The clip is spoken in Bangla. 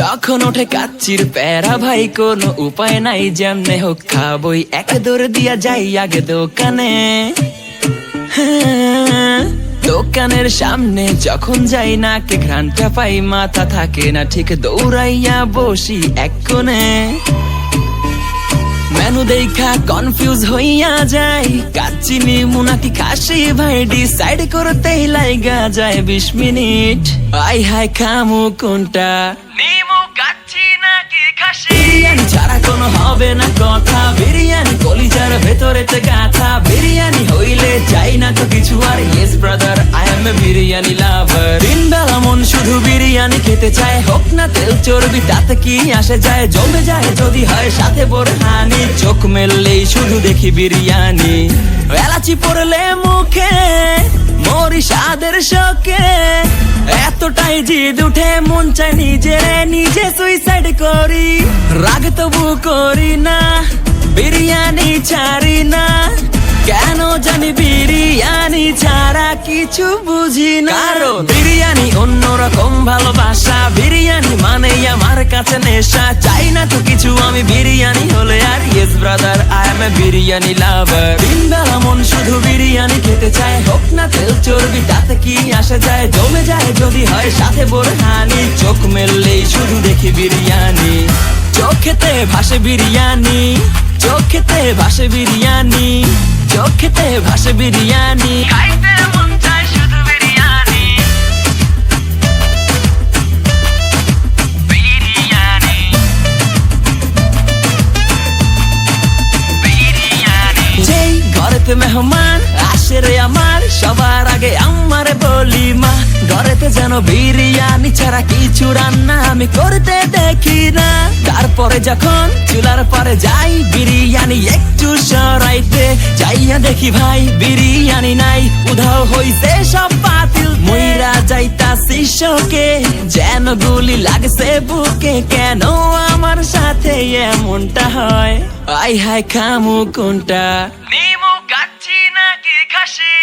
যখন ওঠে কাচ্চির প্যারা ভাই কোনো উপায় নাই, যেমনে হোক খাবই, এক দৌড় দিয়া যাই আগে দোকানে। দোকানের সামনে যখন যাই নাকে ঘ্রাণটা পাই, মাথা থাকে না ঠিক, দৌড়াইয়া বসি এক কোণে। মেনু দেখা কনফিউজ হইয়া যাই, কাচ্চি নিমু নাকি খাসি ভাই ডিসাইড করতেই লাইগা যায় 20 মিনিট। আই হাই খামু কোনটা, নিমু কাচ্চি নাকি খাসি? বিরিয়ানি ছাড়া কোনো হবে না কথা, বিরিয়ানি কলিজার ভেতরেতে গাথা। বিরিয়ানি হইলে চাই না তো কিছু আর, yes brother I M A biryani লাভার। দিন বেলা মন শুধু বিরিয়ানি খেতে চায়, হোক না তেল চর্বি তাতে কি আসে যায়, জমে যায় যদি হয় সাথে বোরহানি। চোখ মেললেই শুধু দেখি বিরিয়ানি, এলাচি পড়লে মুখে মরি স্বাদের শোকে। এতটাই জিদ উঠে মন চায় নিজে সুইসাইড করি, রাগ তবু করি না, বিরিয়ানি ছাড়ি না। কেন জানি বিরিয়ানি ছাড়া কিছু বুঝি না, কারণ বিরিয়ানি অন্যরকম ভালোবাসা। বিরিয়ানি মানে আমার কাছে নেশা, চাই না তো কিছু আমি বিরিয়ানি হলে আর, yes brother I M A biryani লাভার। দিন বেলা মন শুধু বিরিয়ানি খেতে চায়, হোক না তেল চর্বি তাতে কি আসে যায়, জমে যায় যদি হয় সাথে বোরহানি। চোখ মেললেই শুধু দেখি বিরিয়ানি, চোখেতে ভাসে বিরিয়ানি, চোখেতে ভাসে বিরিয়ানি, চোখেতে ভাসে বিরিয়ানি। খাইতে মন চায় শুধু বিরিয়ানি, বিরিয়ানি, বিরিয়ানি। যেই ঘরেতে মেহমান আসে রে আমার, সবার আগে আমারে বলি মা, ঘরেতে যেন বিরিয়ানি ছাড়া কিছু রান্না আমি করতে দেখি না। তারপরে যখন চুলার পরে যাই বিরিয়ানি একটু সরাইতে, যাইয়া দেখি ভাই বিরিয়ানি নাই, উধাও হইছে সব পাতিল। মইরা যাইতাছি শোকে, যেন গুলি লাগছে বুকে, কেন আমার সাথে এমনটা হয়? আই হাই খামু কোনটা, নিমু কাচ্চি নাকি খাসি?